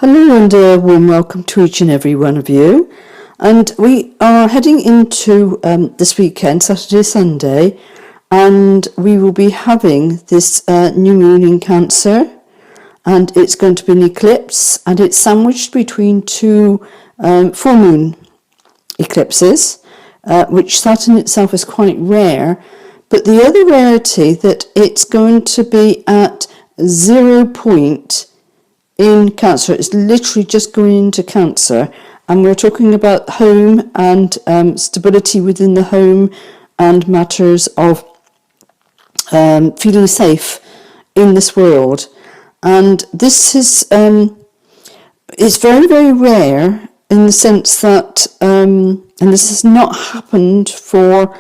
Hello and a warm welcome to each and every one of you. And we are heading into this weekend, Saturday, Sunday, and we will be having this new moon in Cancer, and it's going to be an eclipse, and it's sandwiched between two full moon eclipses, which that in itself is quite rare. But the other rarity that it's going to be at 0 point in Cancer. It's literally just going into Cancer, and we're talking about home and stability within the home and matters of feeling safe in this world. And this is it's very, very rare in the sense that, and this has not happened for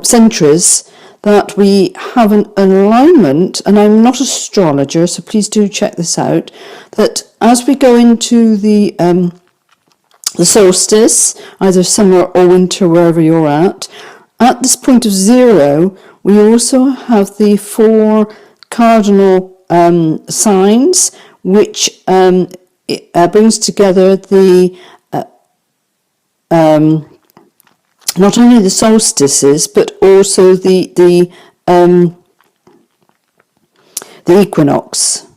centuries, that we have an alignment, and I'm not an astrologer, so please do check this out, that as we go into the solstice, either summer or winter, wherever you're at this point of 0, we also have the 4 cardinal signs, which brings together the not only the solstices, but also the equinox,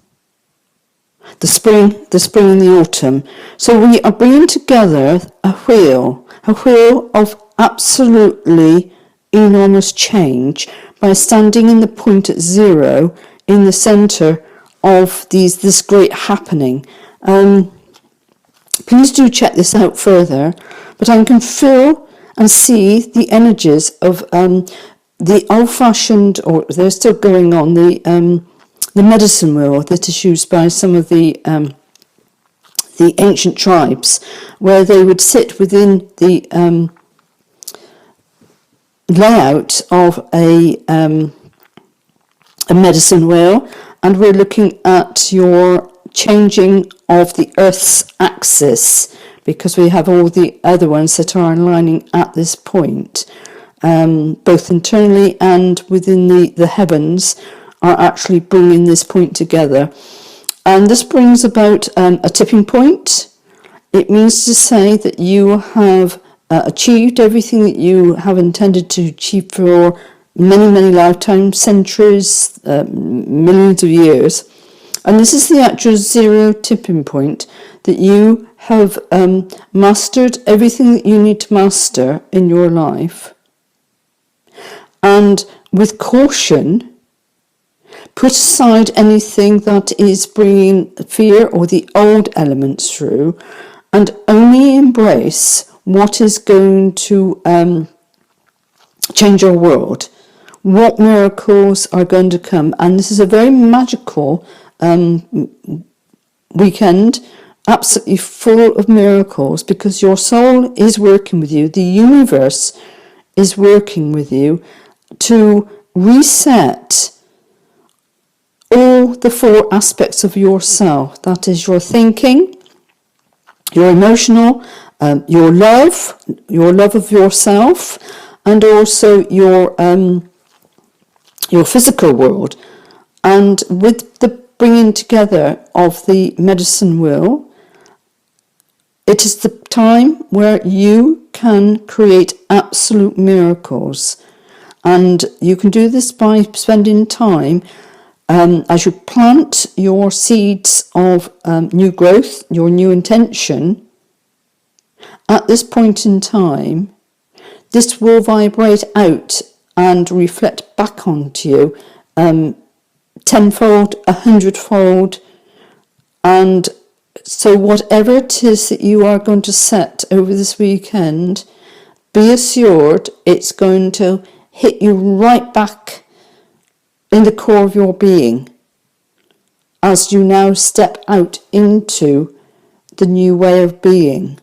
the spring and the autumn. So we are bringing together a wheel of absolutely enormous change by standing in the point at 0 in the centre of this great happening. Please do check this out further, but I can feel and see the energies of the old-fashioned, or they're still going on, the medicine wheel that is used by some of the ancient tribes, where they would sit within the layout of a medicine wheel, and we're looking at your changing of the Earth's axis, because we have all the other ones that are aligning at this point, both internally and within the heavens are actually bringing this point together. And this brings about a tipping point. It means to say that you have achieved everything that you have intended to achieve for many, many lifetimes, centuries, millions of years. And this is the actual 0 tipping point, that you have mastered everything that you need to master in your life. And with caution, put aside anything that is bringing fear or the old elements through, and only embrace what is going to change your world. What miracles are going to come. And this is a very magical weekend, absolutely full of miracles, because your soul is working with you. The universe is working with you to reset all the 4 aspects of yourself. That is your thinking, your emotional, your love of yourself, and also your physical world. And with the bringing together of the medicine wheel, it is the time where you can create absolute miracles. And you can do this by spending time as you plant your seeds of new growth, your new intention. At this point in time, this will vibrate out and reflect back onto you tenfold, 100-fold, and so whatever it is that you are going to set over this weekend, be assured it's going to hit you right back in the core of your being as you now step out into the new way of being.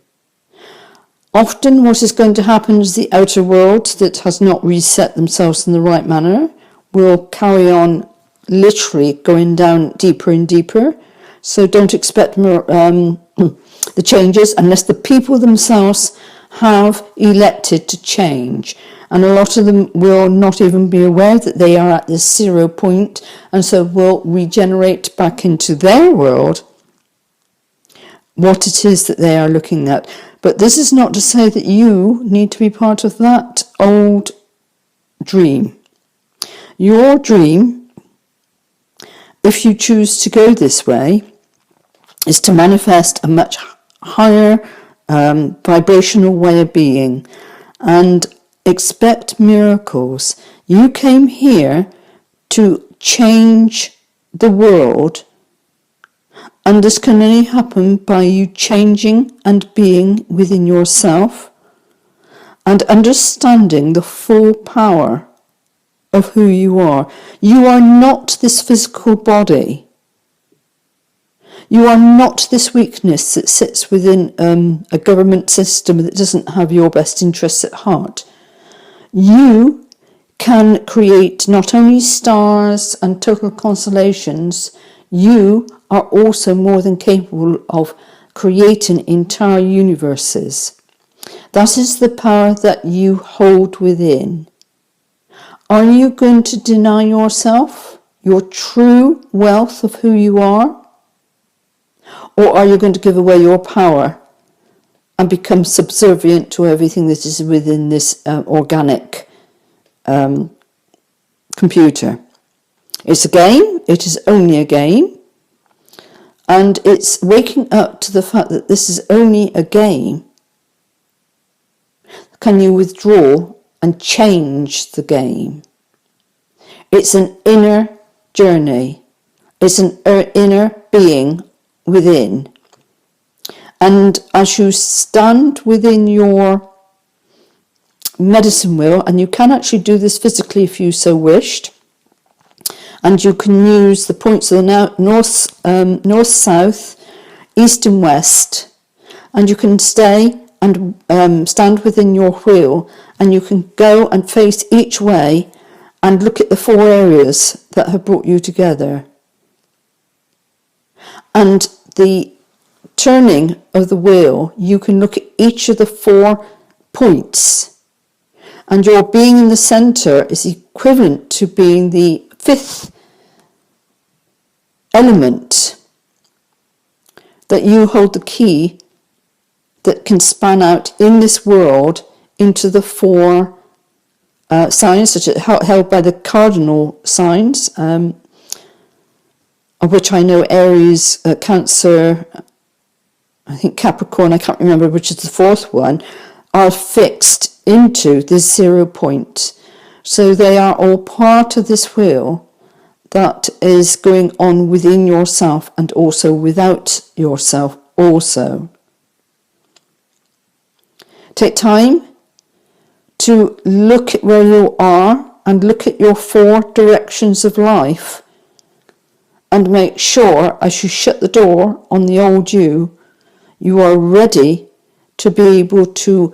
Often what is going to happen is the outer world that has not reset themselves in the right manner will carry on literally going down deeper and deeper. So don't expect more, the changes unless the people themselves have elected to change. And a lot of them will not even be aware that they are at this 0 point, and so will regenerate back into their world what it is that they are looking at. But this is not to say that you need to be part of that old dream. Your dream, if you choose to go this way, is to manifest a much higher vibrational way of being and expect miracles. You came here to change the world, and this can only happen by you changing and being within yourself and understanding the full power of who you are. You are not this physical body. You are not this weakness that sits within a government system that doesn't have your best interests at heart. You can create not only stars and total constellations, you are also more than capable of creating entire universes. That is the power that you hold within. Are you going to deny yourself your true wealth of who you are? Or are you going to give away your power and become subservient to everything that is within this organic computer? It's a game. It is only a game. And it's waking up to the fact that this is only a game. Can you withdraw and change the game? It's an inner journey. It's an inner being within. And as you stand within your medicine wheel, and you can actually do this physically if you so wished, and you can use the points of the north, south, east and west, and you can stay and stand within your wheel, and you can go and face each way and look at the 4 areas that have brought you together. And the turning of the wheel, you can look at each of the 4 points, and your being in the centre is equivalent to being the 5th element, that you hold the key that can span out in this world into the 4 signs that are held by the cardinal signs, of which I know Aries, Cancer, I think Capricorn, I can't remember which is the 4th one, are fixed into this 0 point. So they are all part of this wheel that is going on within yourself and also without yourself also. Take time to look at where you are and look at your 4 directions of life, and make sure as you shut the door on the old you, you are ready to be able to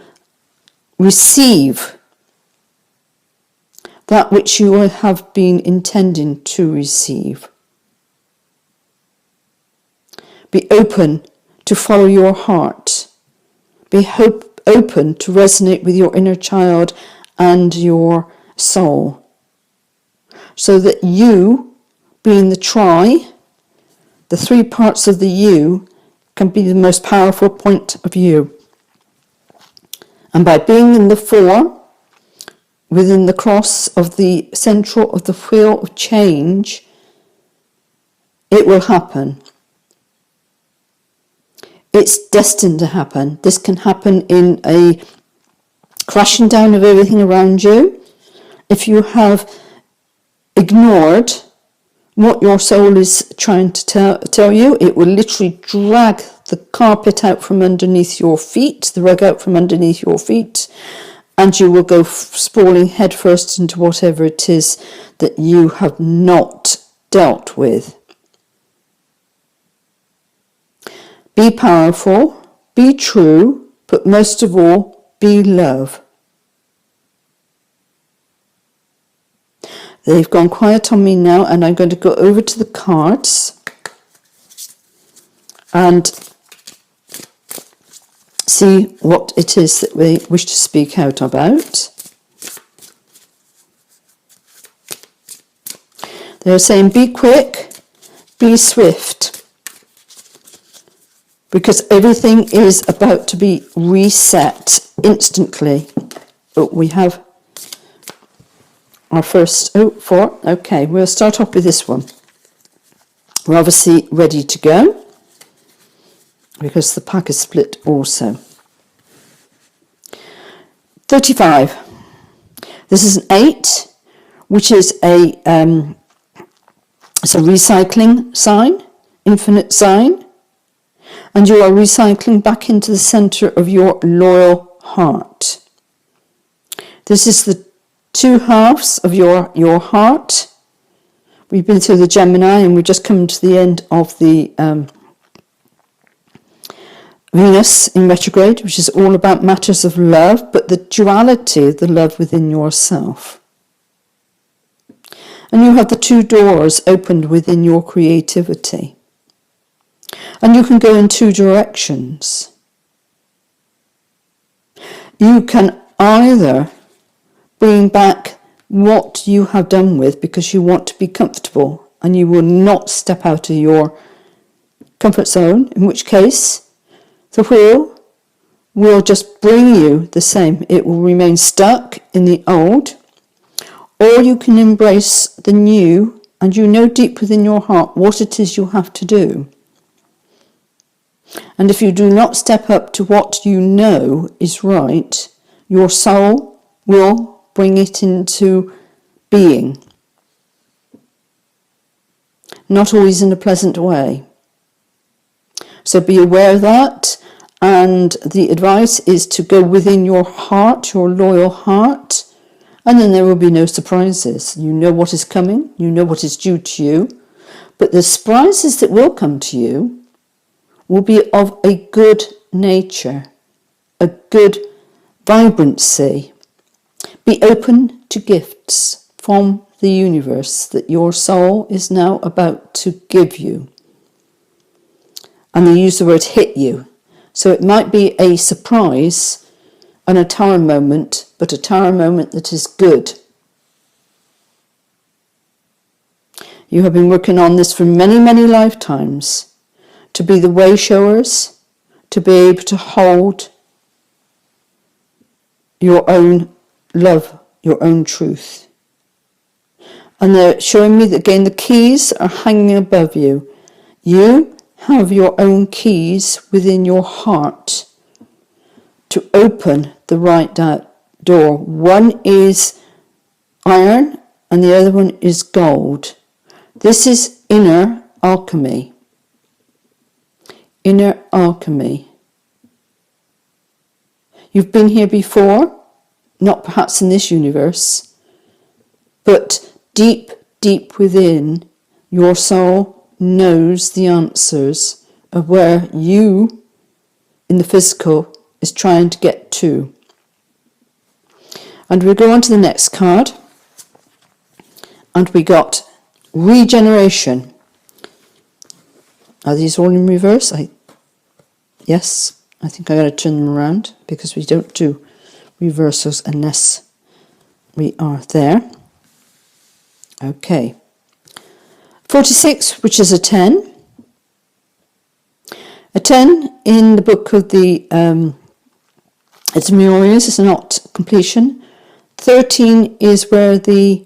receive that which you have been intending to receive. Be open to follow your heart. Be open to resonate with your inner child and your soul, so that you, being the try, the 3 parts of the you, can be the most powerful point of you. And by being in the 4, within the cross of the central of the wheel of change, it will happen. It's destined to happen. This can happen in a crashing down of everything around you. If you have ignored what your soul is trying to tell you, it will literally drag the carpet out from underneath your feet, the rug out from underneath your feet, and you will go sprawling headfirst into whatever it is that you have not dealt with. Be powerful, be true, but most of all, be love. They've gone quiet on me now, and I'm going to go over to the cards and see what it is that we wish to speak out about. They're saying, be quick, be swift. because everything is about to be reset instantly. But we have our first, 4. Okay, we'll start off with this one. We're obviously ready to go because the pack is split also. 35. This is an 8, which is it's a recycling sign, infinite sign, and you are recycling back into the center of your loyal heart. This is the 2 halves of your heart. We've been through the Gemini and we're just coming to the end of the Venus in retrograde, which is all about matters of love, but the duality of the love within yourself. And you have the 2 doors opened within your creativity. And you can go in 2 directions. You can either bring back what you have done with because you want to be comfortable and you will not step out of your comfort zone, in which case the wheel will just bring you the same. It will remain stuck in the old, or you can embrace the new, and you know deep within your heart what it is you have to do. And if you do not step up to what you know is right, your soul will bring it into being. Not always in a pleasant way. So be aware of that, and the advice is to go within your heart, your loyal heart, and then there will be no surprises. You know what is coming, you know what is due to you, but the surprises that will come to you will be of a good nature, a good vibrancy. Be open to gifts from the universe that your soul is now about to give you. And they use the word hit you. So it might be a surprise and a tower moment, but a tower moment that is good. You have been working on this for many, many lifetimes, to be the way showers, to be able to hold your own love, your own truth. And they're showing me that again the keys are hanging above you. You have your own keys within your heart to open the right door. One is iron and the other one is gold. This is inner alchemy. Inner alchemy. You've been here before, not perhaps in this universe, but deep, deep within, your soul knows the answers of where you, in the physical, is trying to get to. And we go on to the next card, and we got regeneration. Are these all in reverse? Yes, I think I got to turn them around because we don't do reversals unless we are there. Okay. 46, which is a 10. A 10 in the book of the it's Memorials, it's not completion. 13 is where the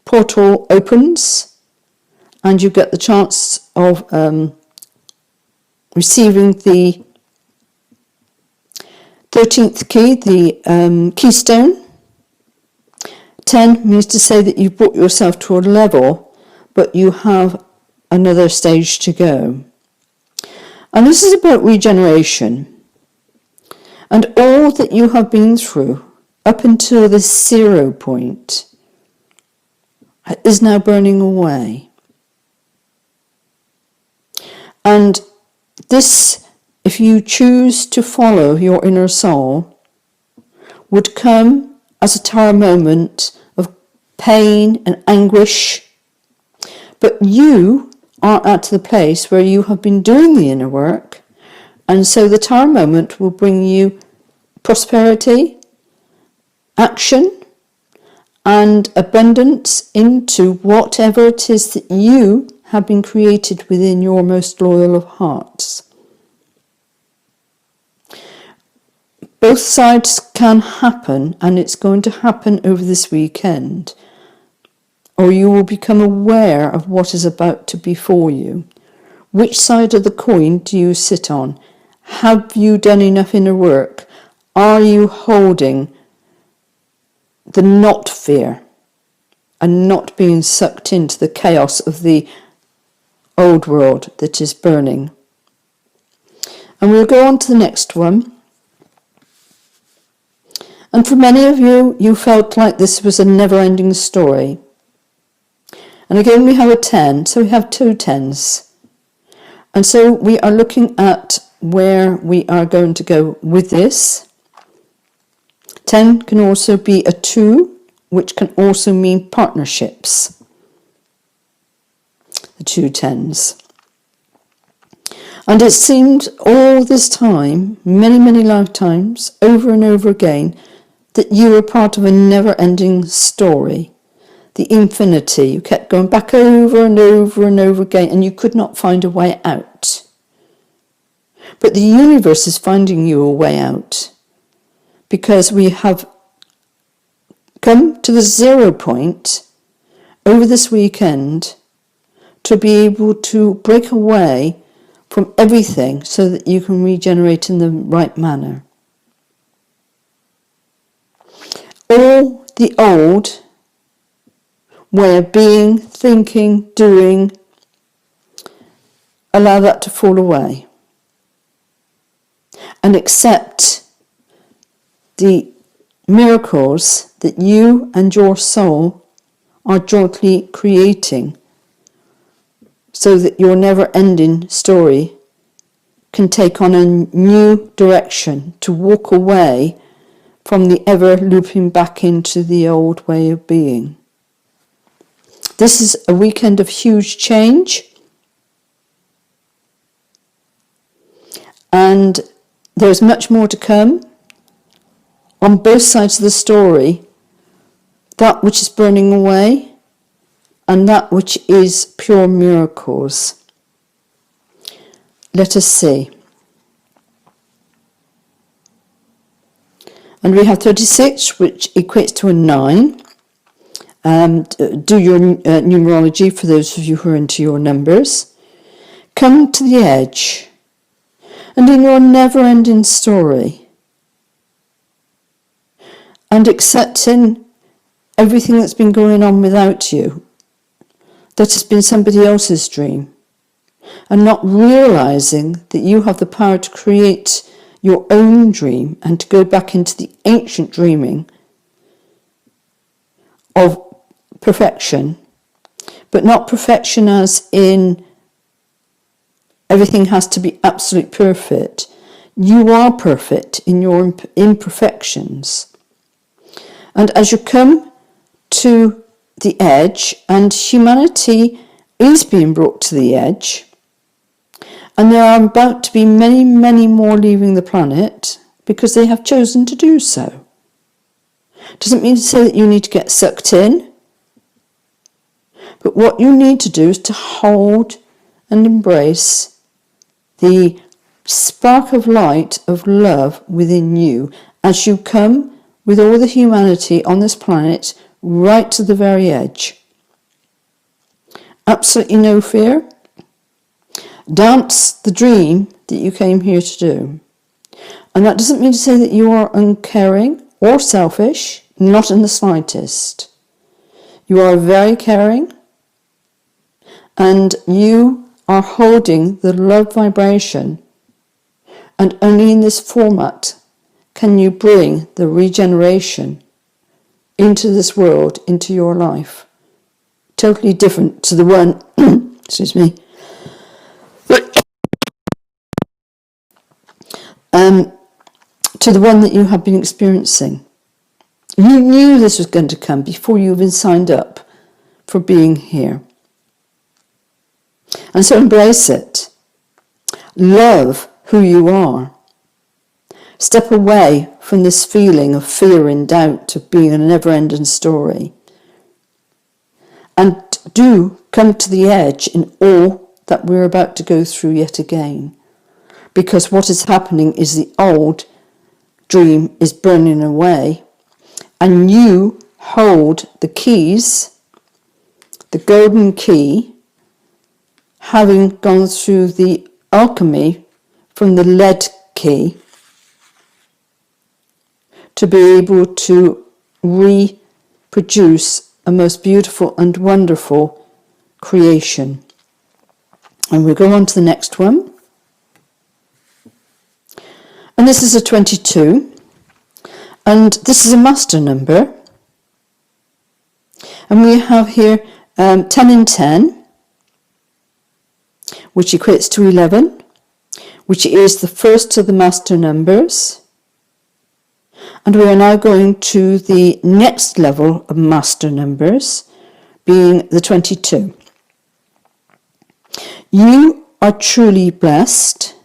portal opens and you get the chance of receiving the 13th key, the keystone. 10 means to say that you've brought yourself to a level, but you have another stage to go. And this is about regeneration. And all that you have been through up until the 0 point is now burning away. And this, if you choose to follow your inner soul, would come as a tower moment of pain and anguish. But you are at the place where you have been doing the inner work, and so the tower moment will bring you prosperity, action, and abundance into whatever it is that you have been created within your most loyal of hearts. Both sides can happen, and it's going to happen over this weekend. Or you will become aware of what is about to befall you. Which side of the coin do you sit on? Have you done enough inner work? Are you holding the not fear and not being sucked into the chaos of the old world that is burning? And we'll go on to the next one. And for many of you, you felt like this was a never-ending story. And again, we have a 10, so we have 2 10s. And so we are looking at where we are going to go with this. 10 can also be a 2, which can also mean partnerships. The 2 10s. And it seemed all this time, many, many lifetimes, over and over again, that you were part of a never-ending story. The infinity. You kept going back over and over and over again, and you could not find a way out. But the universe is finding you a way out, because we have come to the 0 point over this weekend to be able to break away from everything so that you can regenerate in the right manner. All the old way of being, thinking, doing, allow that to fall away. And accept the miracles that you and your soul are jointly creating, so that your never-ending story can take on a new direction to walk away from the ever looping back into the old way of being. This is a weekend of huge change, and there's much more to come on both sides of the story, that which is burning away and that which is pure miracles. Let us see. And we have 36, which equates to a 9. Do your numerology for those of you who are into your numbers. Come to the edge. And in your never-ending story, and accepting everything that's been going on without you, that has been somebody else's dream, and not realizing that you have the power to create your own dream and to go back into the ancient dreaming of perfection, but not perfection as in everything has to be absolutely perfect. You are perfect in your imperfections. And as you come to the edge, and humanity is being brought to the edge, and there are about to be many, many more leaving the planet because they have chosen to do so. Doesn't mean to say that you need to get sucked in, but what you need to do is to hold and embrace the spark of light of love within you as you come with all the humanity on this planet right to the very edge. Absolutely no fear. Dance the dream that you came here to do. And that doesn't mean to say that you are uncaring or selfish, not in the slightest. You are very caring, and you are holding the love vibration, and only in this format can you bring the regeneration into this world, into your life. Totally different to the one, excuse me, to the one that you have been experiencing. You knew this was going to come before you even signed up for being here. And so embrace it. Love who you are. Step away from this feeling of fear and doubt of being a never-ending story. And do come to the edge in all that we're about to go through yet again. Because what is happening is the old dream is burning away, and you hold the keys, the golden key, having gone through the alchemy from the lead key, to be able to reproduce a most beautiful and wonderful creation. And we'll go on to the next one. And this is a 22. And this is a master number. And we have here 10 and 10, which equates to 11, which is the first of the master numbers. And we are now going to the next level of master numbers, being the 22. You are truly blessed.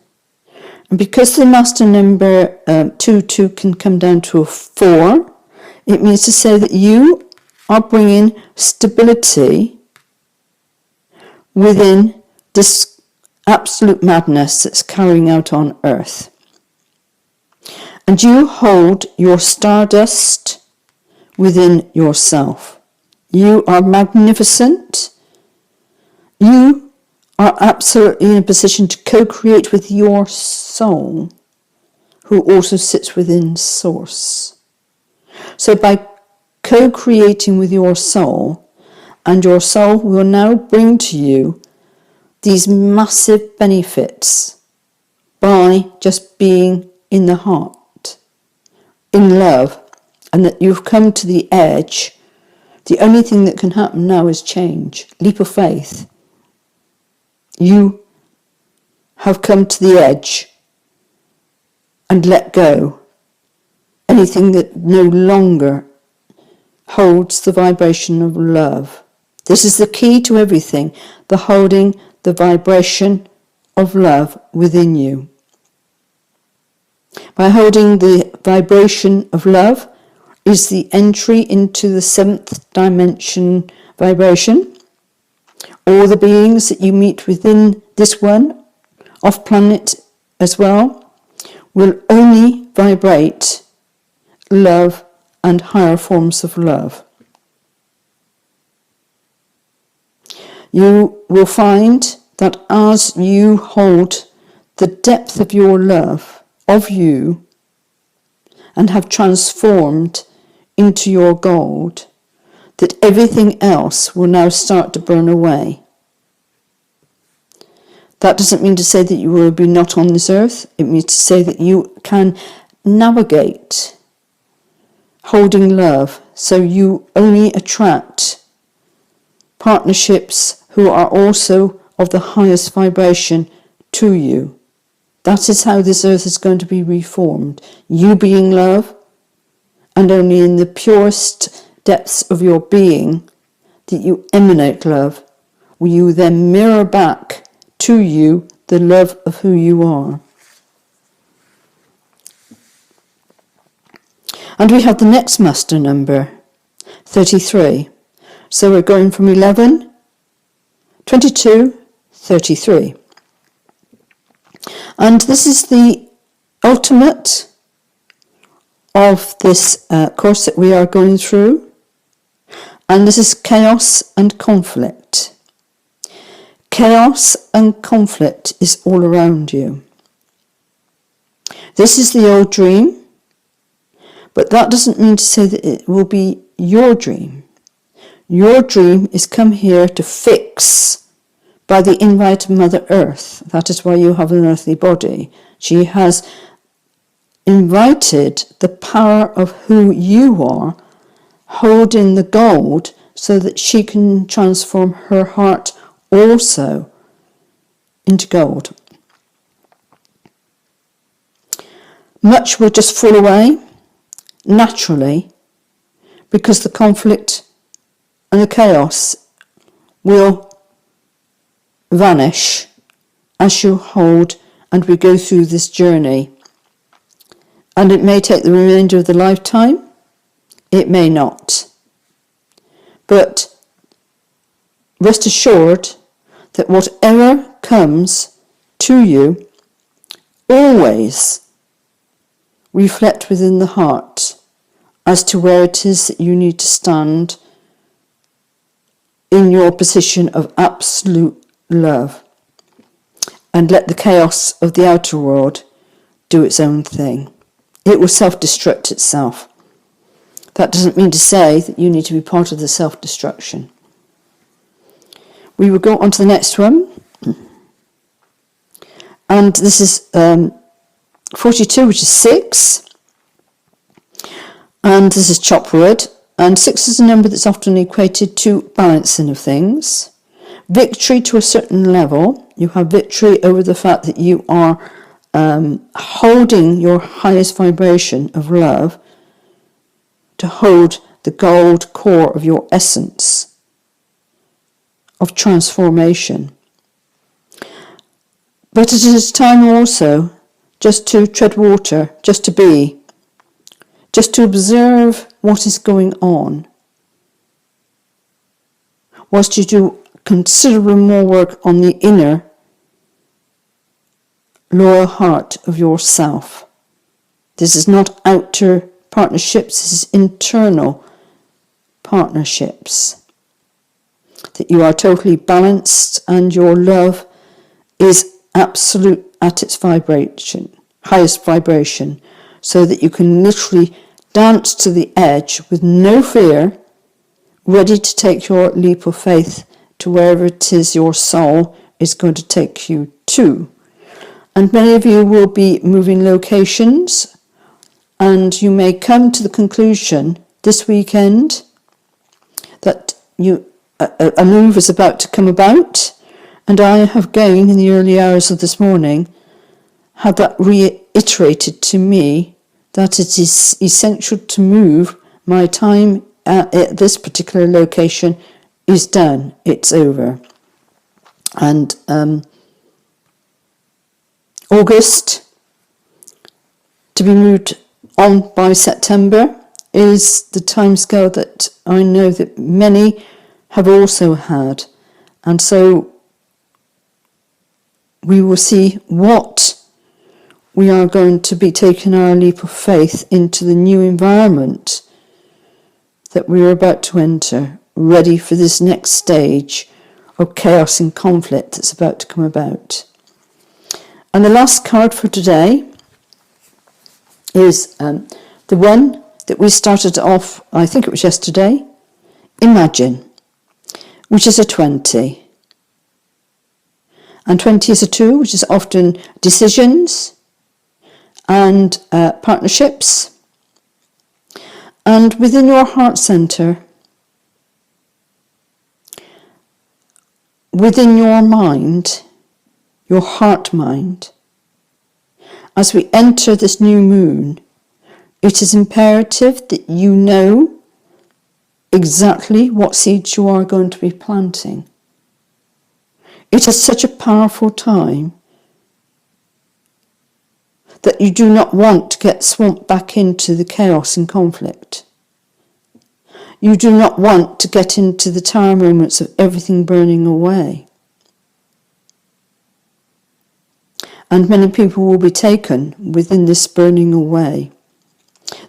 And because the master number 22 can come down to a 4, it means to say that you are bringing stability within this absolute madness that's carrying out on earth. And you hold your stardust within yourself. You are magnificent. You are absolutely in a position to co-create with your soul, who also sits within Source. So by co-creating with your soul, and your soul will now bring to you these massive benefits by just being in the heart, in love, and that you've come to the edge. The only thing that can happen now is change, leap of faith. You have come to the edge and let go anything that no longer holds the vibration of love. This is the key to everything, the holding the vibration of love within you. By holding the vibration of love is the entry into the 7th dimension vibration. All the beings that you meet within this one, off planet as well, will only vibrate love and higher forms of love. You will find that as you hold the depth of your love of you and have transformed into your gold, that everything else will now start to burn away. That doesn't mean to say that you will be not on this earth. It means to say that you can navigate holding love, so you only attract partnerships who are also of the highest vibration to you. That is how this earth is going to be reformed. You being love, and only in the purest depths of your being that you emanate love, will you then mirror back to you the love of who you are. And we have the next master number, 33. So we're going from 11, 22, 33. And this is the ultimate of this course that we are going through. And this is chaos and conflict. Chaos and conflict is all around you. This is the old dream, but that doesn't mean to say that it will be your dream. Your dream is come here to fix by the invite of Mother Earth. That is why you have an earthly body. She has invited the power of who you are, holding the gold, so that she can transform her heart also into gold. Much will just fall away naturally, because the conflict and the chaos will vanish as you hold and we go through this journey. And it may take the remainder of the lifetime, it may not. But rest assured that whatever comes to you always reflect within the heart as to where it is that you need to stand in your position of absolute love, and let the chaos of the outer world do its own thing. It will self-destruct itself. That doesn't mean to say that you need to be part of the self-destruction. We will go on to the next one. And this is 42, which is 6. And this is chop wood. And 6 is a number that's often equated to balancing of things. Victory to a certain level. You have victory over the fact that you are holding your highest vibration of love, to hold the gold core of your essence of transformation. But it is time also just to tread water, just to be, just to observe what is going on, whilst you do considerable more work on the inner lower heart of yourself. This is not outer partnerships, this is internal partnerships. That you are totally balanced and your love is absolute at its vibration, highest vibration, so that you can literally dance to the edge with no fear, ready to take your leap of faith to wherever it is your soul is going to take you to. And many of you will be moving locations, and you may come to the conclusion this weekend that a move is about to come about. And I have again, in the early hours of this morning, had that reiterated to me that it is essential to move. My time at this particular location is done. It's over. And August, to be moved on by September, is the timescale that I know that many have also had. And so we will see what we are going to be taking our leap of faith into the new environment that we are about to enter, ready for this next stage of chaos and conflict that's about to come about. And the last card for today is the one that we started off, I think it was yesterday, Imagine, which is a 20. And 20 is a 2, which is often decisions and partnerships. And within your heart centre, within your mind, your heart mind, as we enter this new moon, it is imperative that you know exactly what seeds you are going to be planting. It is such a powerful time that you do not want to get swamped back into the chaos and conflict. You do not want to get into the tower moments of everything burning away. And many people will be taken within this burning away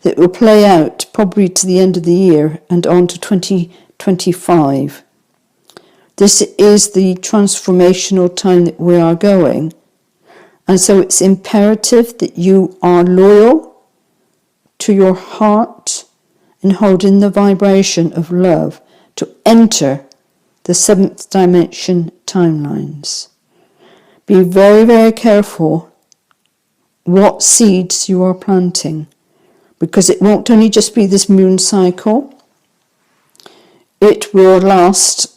that will play out probably to the end of the year and on to 2025. This is the transformational time that we are going. And so it's imperative that you are loyal to your heart and holding the vibration of love to enter the 7th dimension timelines. Be very, very careful what seeds you are planting, because it won't only just be this moon cycle, it will last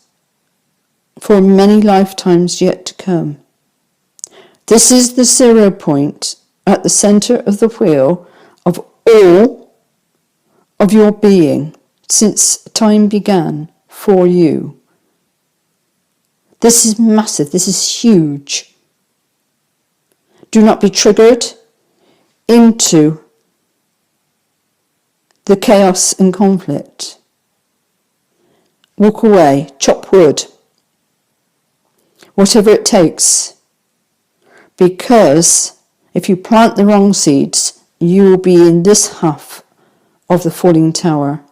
for many lifetimes yet to come. This is the 0 point at the centre of the wheel of all of your being since time began for you. This is massive, this is huge. Do not be triggered into the chaos and conflict. Walk away, chop wood, whatever it takes. Because if you plant the wrong seeds, you will be in this half of the falling tower.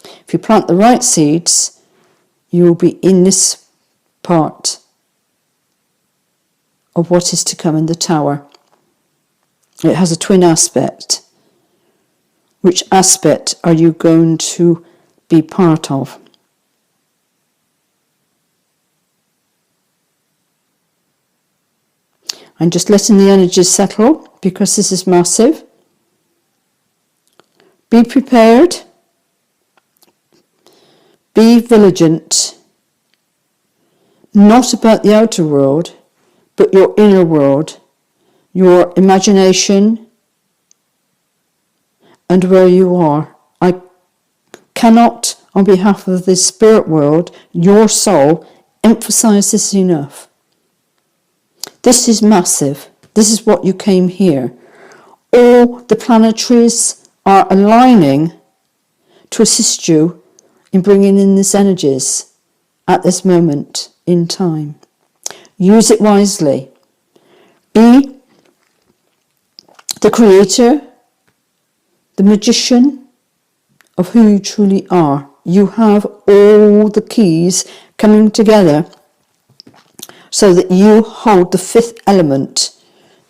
If you plant the right seeds, you will be in this part of what is to come in the tower. It has a twin aspect. Which aspect are you going to be part of? I'm just letting the energies settle because this is massive. Be prepared. Be vigilant. Not about the outer world, but your inner world, your imagination, and where you are. I cannot, on behalf of the spirit world, your soul, emphasize this enough. This is massive. This is what you came here. All the planetaries are aligning to assist you in bringing in these energies at this moment in time. Use it wisely. Be the creator, the magician of who you truly are. You have all the keys coming together so that you hold the fifth element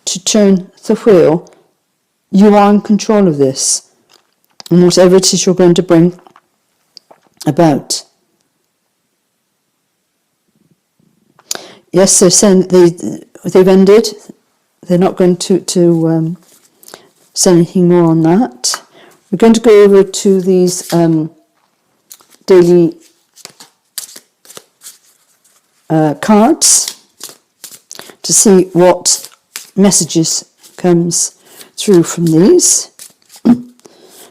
to turn the wheel. You are in control of this, and whatever it is you're going to bring about. Yes, they're saying they've ended. They're not going to say anything more on that. We're going to go over to these daily cards to see what messages comes through from these.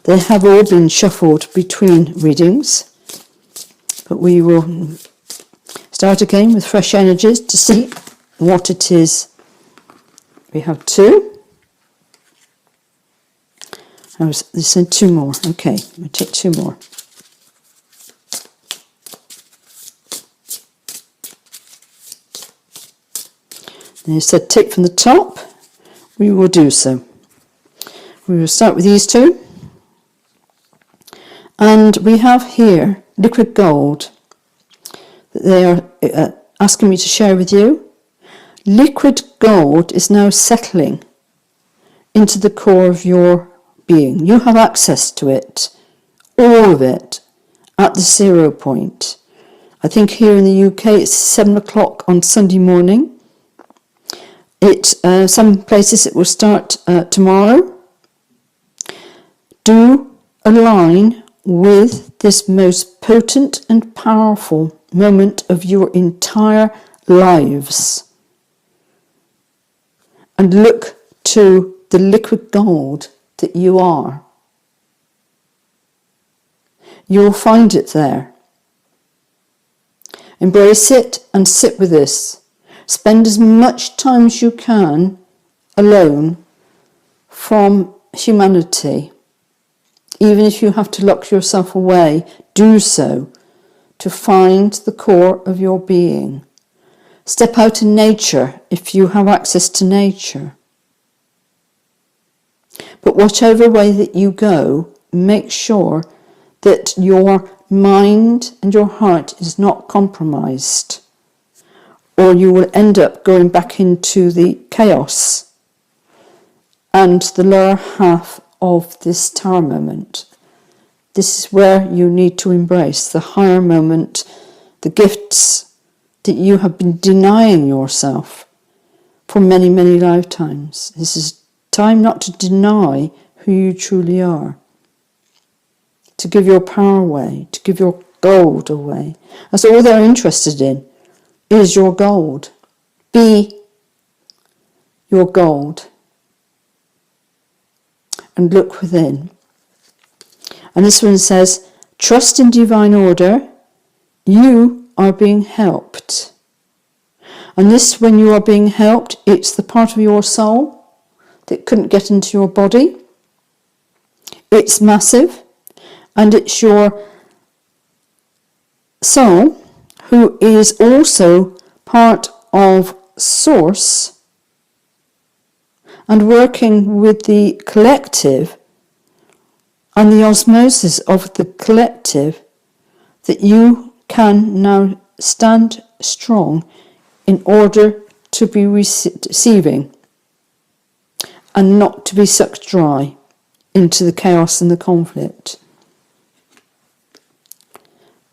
They have all been shuffled between readings, but we will start again with fresh energies to see what it is. We have two. They said two more. Okay, we'll take two more. They said take from the top. We will do so. We will start with these two. And we have here liquid gold that they are asking me to share with you. Liquid gold is now settling into the core of your being. You have access to it, all of it, at the 0 point. I think here in the UK it's 7 o'clock on Sunday morning. Some places it will start tomorrow. Do align with this most potent and powerful moment of your entire lives. And look to the liquid gold that you are. You will find it there. Embrace it and sit with this. Spend as much time as you can alone from humanity. Even if you have to lock yourself away, do so to find the core of your being. Step out in nature if you have access to nature. But whichever way that you go, make sure that your mind and your heart is not compromised, or you will end up going back into the chaos and the lower half of this tower moment. This is where you need to embrace the higher moment, the gifts that you have been denying yourself for many, many lifetimes. This is time not to deny who you truly are, to give your power away, to give your gold away. That's all they're interested in, is your gold. Be your gold. And look within. And this one says, trust in divine order. You are being helped. And this, when you are being helped, it's the part of your soul that couldn't get into your body. It's massive. And it's your soul who is also part of Source and working with the collective and the osmosis of the collective, that you can now stand strong in order to be receiving and not to be sucked dry into the chaos and the conflict.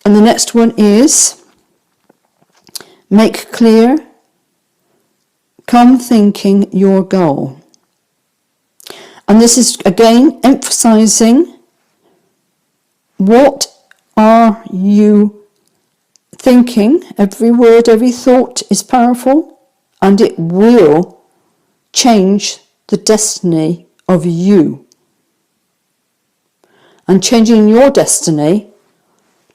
And the next one is make clear, come thinking your goal. And this is again emphasizing, what are you thinking? Every word, every thought is powerful, and it will change the destiny of you. And changing your destiny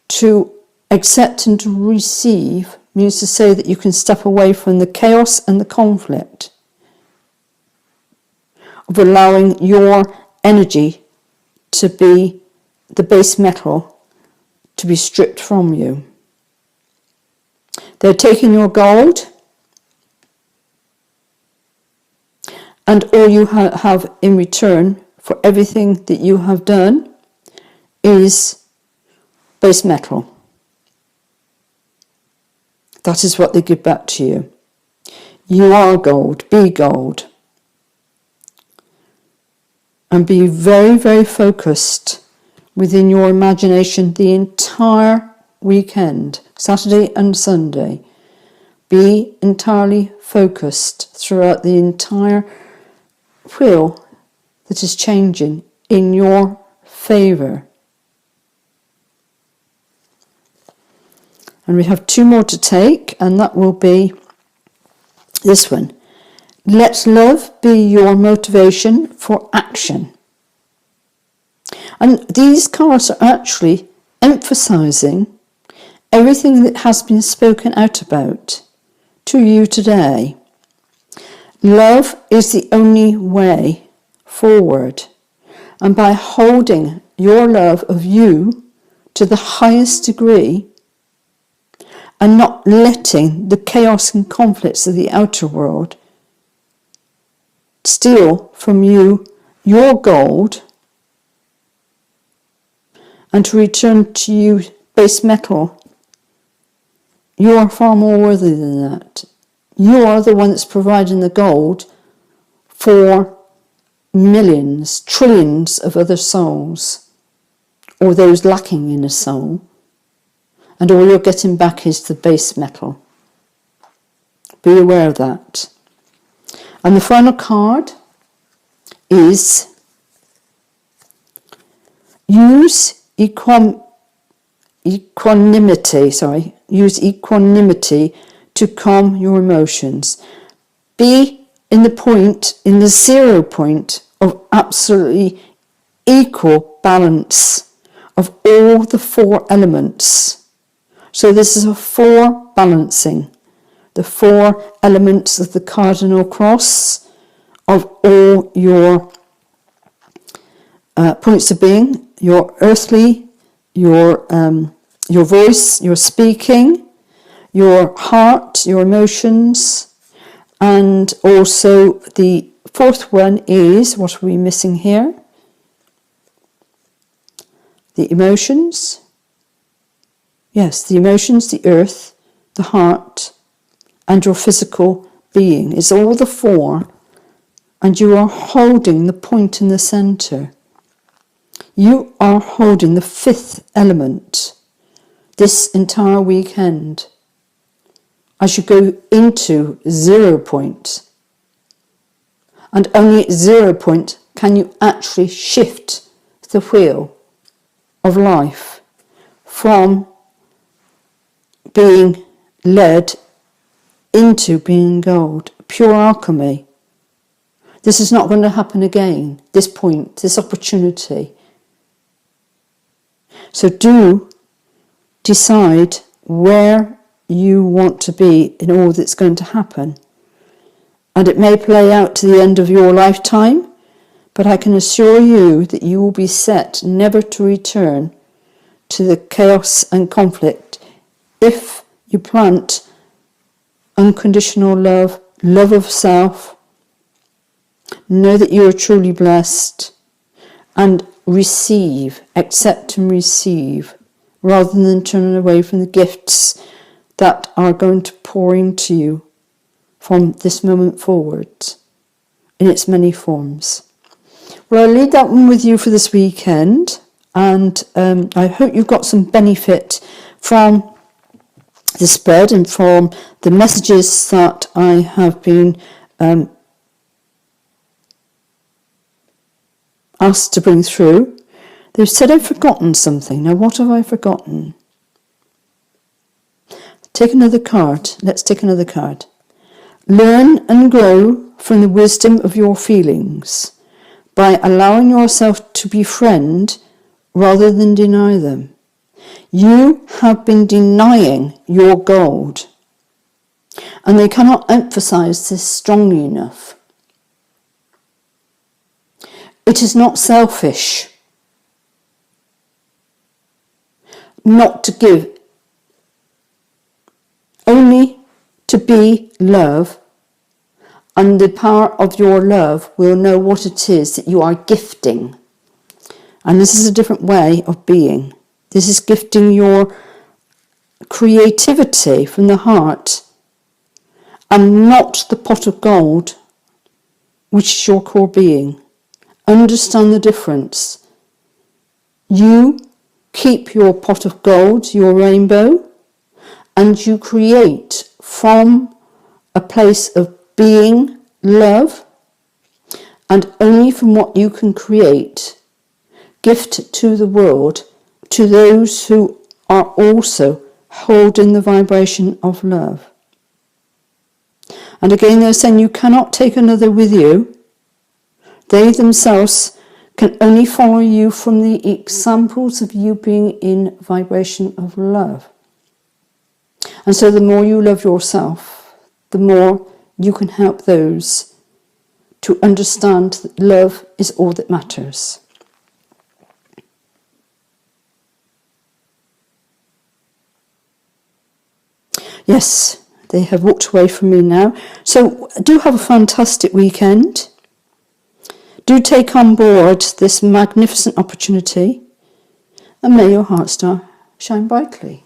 to accept and to receive means to say that you can step away from the chaos and the conflict of allowing your energy to be the base metal to be stripped from you. They're taking your gold, and all you have in return for everything that you have done is base metal. That is what they give back to you. You are gold. Be gold. And be very, very focused within your imagination the entire weekend, Saturday and Sunday. Be entirely focused throughout the entire wheel that is changing in your favour. And we have 2 more to take, and that will be this one. Let love be your motivation for action. And these cards are actually emphasizing everything that has been spoken out about to you today. Love is the only way forward. And by holding your love of you to the highest degree, and not letting the chaos and conflicts of the outer world steal from you your gold, and to return to you base metal, you are far more worthy than that. You are the one that's providing the gold for millions, trillions of other souls, or those lacking in a soul. And all you're getting back is the base metal. Be aware of that. And the final card is use equanimity. Use equanimity to calm your emotions. Be in the 0 point of absolutely equal balance of all the 4 elements. So this is a 4 balancing, the 4 elements of the cardinal cross of all your points of being, your earthly, your voice, your speaking, your heart, your emotions, and also the 4th one is, what are we missing here? The emotions. Yes, the emotions, the earth, the heart, and your physical being. It's all the 4, and you are holding the point in the centre. You are holding the 5th element this entire weekend as you go into 0 point. And only at 0 point can you actually shift the wheel of life from being led into being gold, pure alchemy. This is not going to happen again, this point, this opportunity. So do decide where you want to be in all that's going to happen. And it may play out to the end of your lifetime, but I can assure you that you will be set never to return to the chaos and conflict if you plant unconditional love, love of self, Know that you are truly blessed, and accept and receive, rather than turning away from the gifts that are going to pour into you from this moment forward in its many forms. Well, I'll leave that one with you for this weekend, and I hope you've got some benefit from the spread and from the messages that I have been asked to bring through. They've said I've forgotten something. Now, what have I forgotten? Take another card. Let's take another card. Learn and grow from the wisdom of your feelings by allowing yourself to befriend rather than deny them. You have been denying your gold, and they cannot emphasize this strongly enough. It is not selfish not to give, only to be love, and the power of your love will know what it is that you are gifting. And this is a different way of being. This is gifting your creativity from the heart, and not the pot of gold, which is your core being. Understand the difference. You keep your pot of gold, your rainbow, and you create from a place of being love, and only from what you can create, gift to the world, to those who are also holding the vibration of love. And again, they're saying you cannot take another with you. They themselves can only follow you from the examples of you being in vibration of love. And so the more you love yourself, the more you can help those to understand that love is all that matters. Yes, they have walked away from me now. So do have a fantastic weekend. Do take on board this magnificent opportunity, and may your heart star shine brightly.